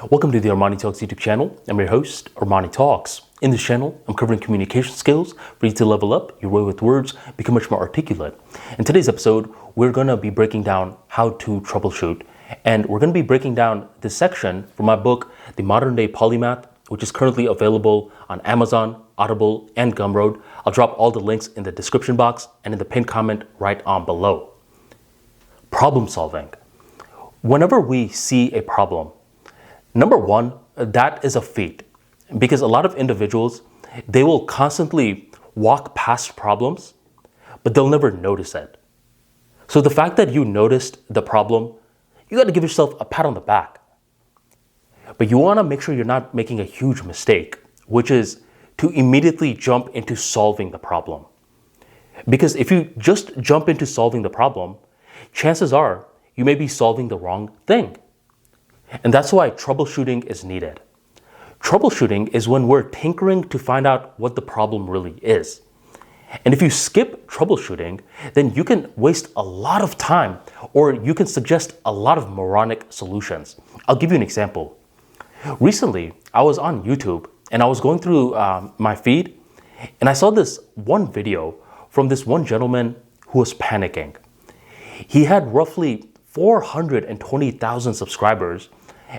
Welcome to the ArmaniTalks YouTube channel. I'm your host, ArmaniTalks. In this channel, I'm covering communication skills for you to level up your way with words, become much more articulate. In today's episode, we're going to be breaking down how to troubleshoot. And we're going to be breaking down this section from my book, The Modern Day Polymath, which is currently available on Amazon, Audible, and Gumroad. I'll drop all the links in the description box and in the pinned comment right on below. Problem solving. Whenever we see a problem, number one, that is a feat, because a lot of individuals, they will constantly walk past problems, but they'll never notice it. So the fact that you noticed the problem, you got to give yourself a pat on the back. But you want to make sure you're not making a huge mistake, which is to immediately jump into solving the problem. Because if you just jump into solving the problem, chances are you may be solving the wrong thing. And that's why troubleshooting is needed. Troubleshooting is when we're tinkering to find out what the problem really is. And if you skip troubleshooting, then you can waste a lot of time, or you can suggest a lot of moronic solutions. I'll give you an example. Recently, I was on YouTube and I was going through my feed, and I saw this one video from this one gentleman who was panicking. He had roughly 420,000 subscribers,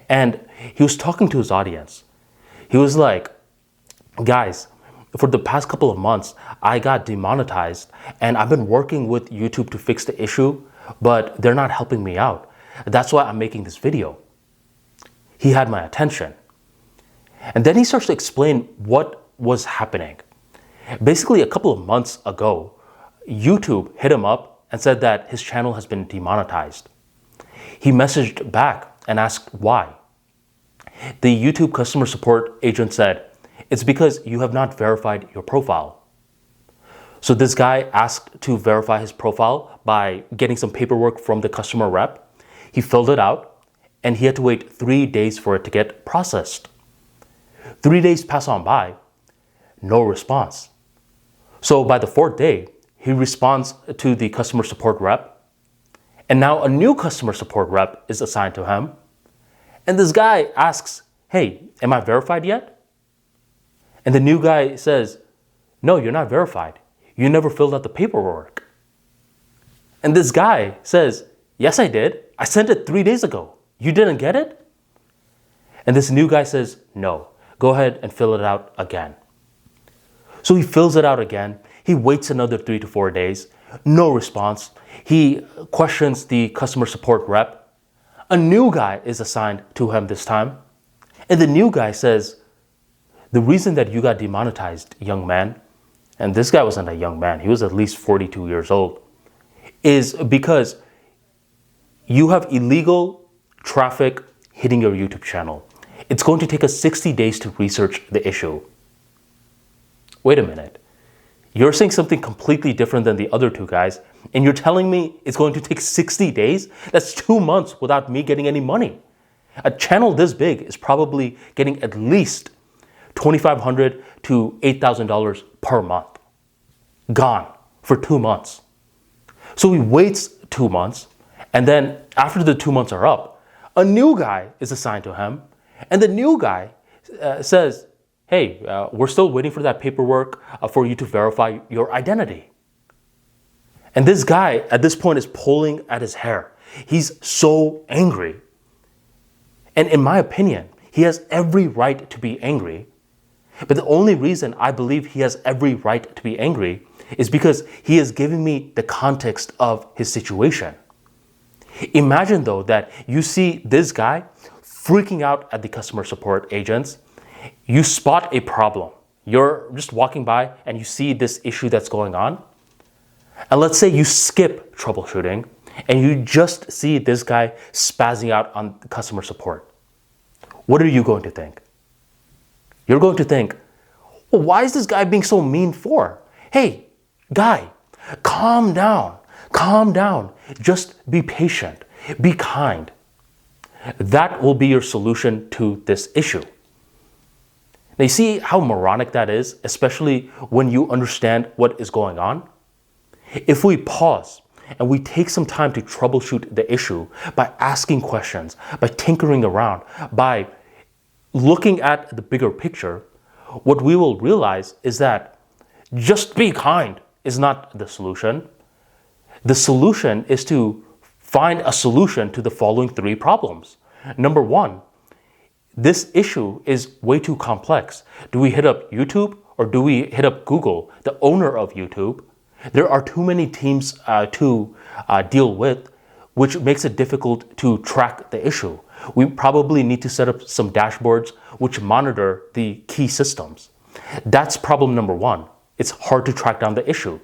and he was talking to his audience. He was like, guys, for the past couple of months, I got demonetized and I've been working with YouTube to fix the issue, but they're not helping me out. That's why I'm making this video. He had my attention. And then he starts to explain what was happening. Basically, a couple of months ago, YouTube hit him up and said that his channel has been demonetized. He messaged back and asked why. The YouTube customer support agent said, it's because you have not verified your profile. So this guy asked to verify his profile by getting some paperwork from the customer rep. He filled it out and he had to wait 3 days for it to get processed. 3 days pass on by, no response. So by the 4th day, he responds to the customer support rep. And now a new customer support rep is assigned to him. And this guy asks, hey, am I verified yet? And the new guy says, no, you're not verified. You never filled out the paperwork. And this guy says, yes, I did. I sent it 3 days ago. You didn't get it? And this new guy says, no, go ahead and fill it out again. So he fills it out again. He waits another 3 to 4 days. No response. He questions the customer support rep. A new guy is assigned to him this time. And the new guy says, the reason that you got demonetized, young man, and this guy wasn't a young man, he was at least 42 years old, is because you have illegal traffic hitting your YouTube channel. It's going to take us 60 days to research the issue. Wait a minute. You're saying something completely different than the other two guys, and you're telling me it's going to take 60 days? That's 2 months without me getting any money. A channel this big is probably getting at least $2,500 to $8,000 per month. Gone for 2 months. So he waits 2 months, and then after the 2 months are up, a new guy is assigned to him, and the new guy says, hey, we're still waiting for that paperwork for you to verify your identity. And this guy at this point is pulling at his hair. He's so angry. And in my opinion, he has every right to be angry. But the only reason I believe he has every right to be angry is because he is giving me the context of his situation. Imagine though that you see this guy freaking out at the customer support agents. You spot a problem. You're just walking by and you see this issue that's going on. And let's say you skip troubleshooting and you just see this guy spazzing out on customer support. What are you going to think? You're going to think, well, why is this guy being so mean for? Hey, guy, calm down. Calm down. Just be patient. Be kind. That will be your solution to this issue. Now, you see how moronic that is, especially when you understand what is going on? If we pause and we take some time to troubleshoot the issue by asking questions, by tinkering around, by looking at the bigger picture, what we will realize is that just be kind is not the solution. The solution is to find a solution to the following three problems. Number one, this issue is way too complex. Do we hit up YouTube or do we hit up Google, the owner of YouTube? There are too many teams to deal with, which makes it difficult to track the issue. We probably need to set up some dashboards which monitor the key systems. That's problem number one. It's hard to track down the issue.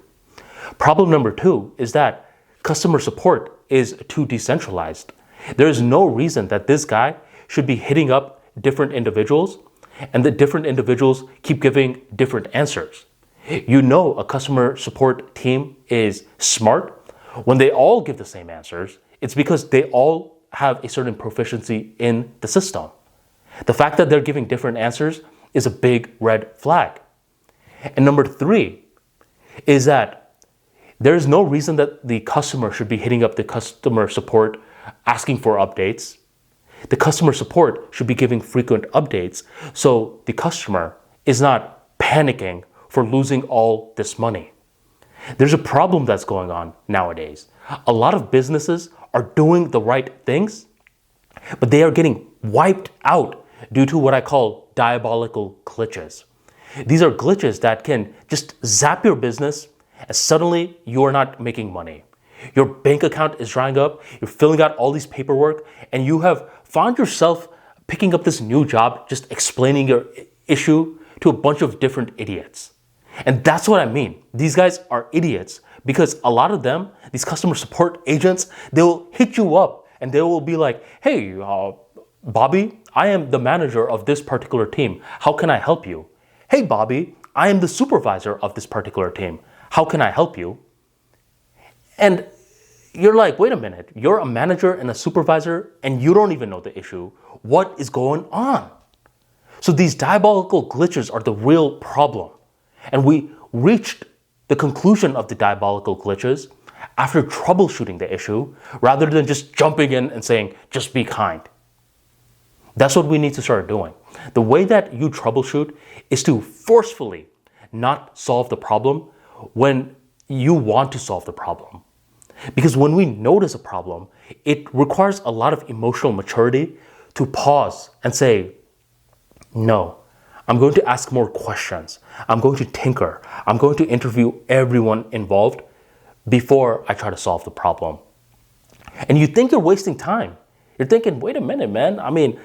Problem number two is that customer support is too decentralized. There is no reason that this guy should be hitting up different individuals and the different individuals keep giving different answers. You know a customer support team is smart when they all give the same answers. It's because they all have a certain proficiency in the system. The fact that they're giving different answers is a big red flag. And number three is that there's no reason that the customer should be hitting up the customer support asking for updates. The customer support should be giving frequent updates so the customer is not panicking for losing all this money. There's a problem that's going on nowadays. A lot of businesses are doing the right things, but they are getting wiped out due to what I call diabolical glitches. These are glitches that can just zap your business and suddenly you are not making money. Your bank account is drying up, you're filling out all these paperwork, and you have found yourself picking up this new job just explaining your issue to a bunch of different idiots. And that's what I mean. These guys are idiots because a lot of them, these customer support agents, they'll hit you up and they will be like, hey, Bobby, I am the manager of this particular team. How can I help you? Hey, Bobby, I am the supervisor of this particular team. How can I help you? And you're like, wait a minute, you're a manager and a supervisor and you don't even know the issue. What is going on? So these diabolical glitches are the real problem. And we reached the conclusion of the diabolical glitches after troubleshooting the issue rather than just jumping in and saying, just be kind. That's what we need to start doing. The way that you troubleshoot is to forcefully not solve the problem when you want to solve the problem. Because when we notice a problem, it requires a lot of emotional maturity to pause and say, no, I'm going to ask more questions. I'm going to tinker. I'm going to interview everyone involved before I try to solve the problem. And you think you're wasting time. You're thinking, wait a minute, man. I mean,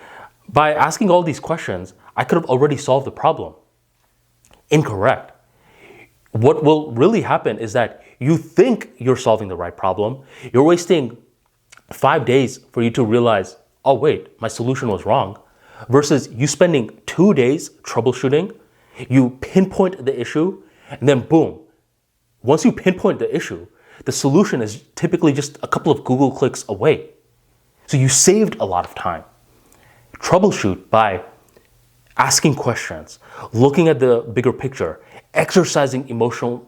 by asking all these questions, I could have already solved the problem. Incorrect. What will really happen is that you think you're solving the right problem. You're wasting 5 days for you to realize, oh wait, my solution was wrong. Versus you spending 2 days troubleshooting, you pinpoint the issue, and then boom. Once you pinpoint the issue, the solution is typically just a couple of Google clicks away. So you saved a lot of time. Troubleshoot by asking questions, looking at the bigger picture, exercising emotional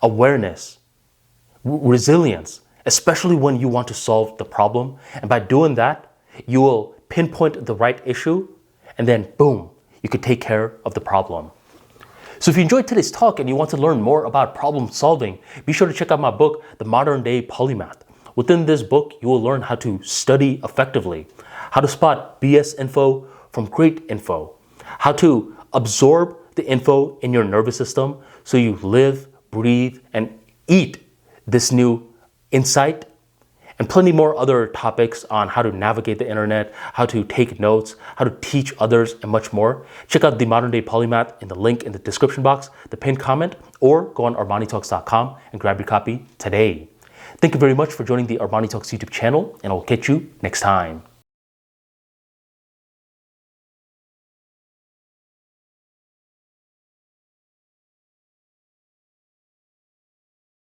awareness, resilience, especially when you want to solve the problem. And by doing that, you will pinpoint the right issue, and then boom, you could take care of the problem. So if you enjoyed today's talk and you want to learn more about problem solving, be sure to check out my book, The Modern Day Polymath. Within this book, you will learn how to study effectively, how to spot BS info from great info, how to absorb the info in your nervous system so you live, breathe, and eat this new insight, and plenty more other topics on how to navigate the internet, how to take notes, how to teach others, and much more. Check out the Modern Day Polymath in the link in the description box, the pinned comment, or go on ArmaniTalks.com and grab your copy today. Thank you very much for joining the ArmaniTalks YouTube channel, and I'll catch you next time.